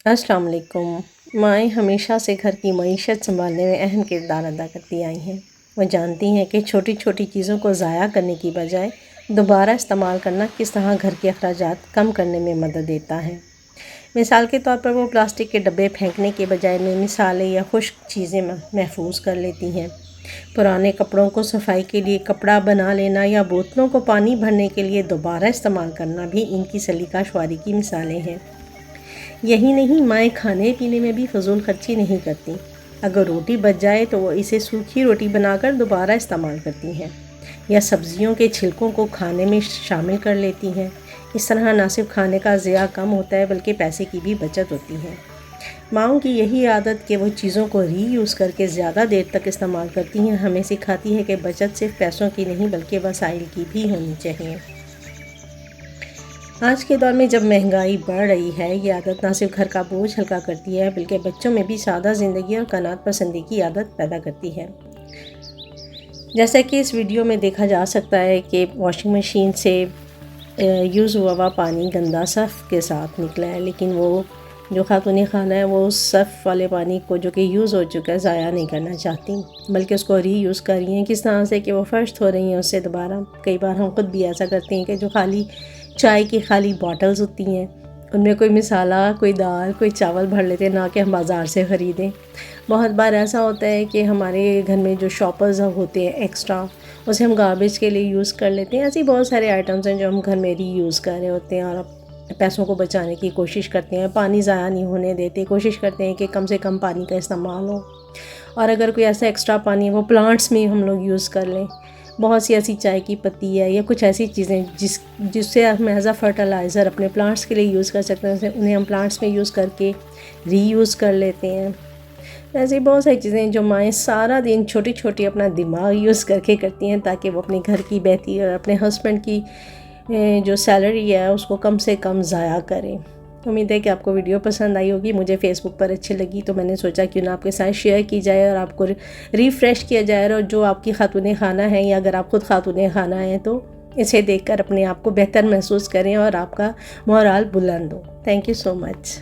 अस्सलाम वालेकुम। माएँ हमेशा से घर की मईशत संभालने में अहम किरदार अदा करती आई हैं। वो जानती हैं कि छोटी छोटी चीज़ों को ज़ाया करने की बजाय दोबारा इस्तेमाल करना किस तरह घर के अखराजात कम करने में मदद देता है। मिसाल के तौर पर वो प्लास्टिक के डब्बे फेंकने के बजाय नई मिसालें या खुश्क चीज़ें महफूज कर लेती हैं। पुराने कपड़ों को सफाई के लिए कपड़ा बना लेना या बोतलों को पानी भरने के लिए दोबारा इस्तेमाल करना भी इनकी सलीका शुमारी की मिसालें हैं। यही नहीं, माएँ खाने पीने में भी फ़िज़ूल खर्ची नहीं करती। अगर रोटी बच जाए तो वो इसे सूखी रोटी बनाकर दोबारा इस्तेमाल करती हैं या सब्जियों के छिलकों को खाने में शामिल कर लेती हैं। इस तरह ना सिर्फ खाने का ज़िया कम होता है बल्कि पैसे की भी बचत होती है। माँओं की यही आदत कि वो चीज़ों को रीयूज़ करके ज़्यादा देर तक इस्तेमाल करती हैं हमें सिखाती है कि बचत सिर्फ पैसों की नहीं बल्कि वसाइल की भी होनी चाहिए। आज के दौर में जब महंगाई बढ़ रही है, ये आदत ना सिर्फ घर का बोझ हल्का करती है बल्कि बच्चों में भी सादा ज़िंदगी और कनात पसंदी की आदत पैदा करती है। जैसा कि इस वीडियो में देखा जा सकता है कि वॉशिंग मशीन से यूज़ हुआ पानी गंदा सर्फ़ के साथ निकला है, लेकिन वो जो खातून खाना है वो उस सर्फ़ वाले पानी को जो कि यूज़ हो चुका है ज़ाया नहीं करना चाहती बल्कि उसको रीयूज़ कर रही हैं। किस तरह से कि वो फ़र्श धो रही हैं उससे दोबारा। कई बार हम खुद भी ऐसा करते हैं कि जो खाली चाय की खाली बॉटल्स होती हैं उनमें कोई मसाला, कोई दाल, कोई चावल भर लेते हैं, ना कि हम बाज़ार से ख़रीदें। बहुत बार ऐसा होता है कि हमारे घर में जो शॉपर्स होते हैं एक्स्ट्रा, उसे हम गार्बेज के लिए यूज़ कर लेते हैं। ऐसे बहुत सारे आइटम्स हैं जो हम घर में रीयूज़ कर रहे होते हैं और पैसों को बचाने की कोशिश करते हैं। पानी ज़ाया नहीं होने देते, कोशिश करते हैं कि कम से कम पानी का इस्तेमाल हो और अगर कोई ऐसा एक्स्ट्रा पानी है वो प्लांट्स में हम लोग यूज़ कर लें। बहुत सी ऐसी चाय की पत्ती है या कुछ ऐसी चीज़ें जिससे हम एज़ अ फर्टिलाइज़र अपने प्लांट्स के लिए यूज़ कर सकते हैं, उन्हें हम प्लांट्स में यूज़ करके रीयूज़ कर लेते हैं। ऐसी बहुत सारी चीज़ें जो माएँ सारा दिन छोटी छोटी अपना दिमाग यूज़ करके करती हैं ताकि वो अपने घर की बेहतरी और अपने हस्बैंड की जो सैलरी है उसको कम से कम ज़ाया करें। उम्मीद है कि आपको वीडियो पसंद आई होगी। मुझे फ़ेसबुक पर अच्छी लगी तो मैंने सोचा क्यों ना आपके साथ शेयर की जाए और आपको रिफ़्रेश किया जाए। और जो आपकी खातून खाना है या अगर आप खुद खातून खाना हैं तो इसे देखकर अपने आप को बेहतर महसूस करें और आपका मोराल बुलंद हो। Thank you so much.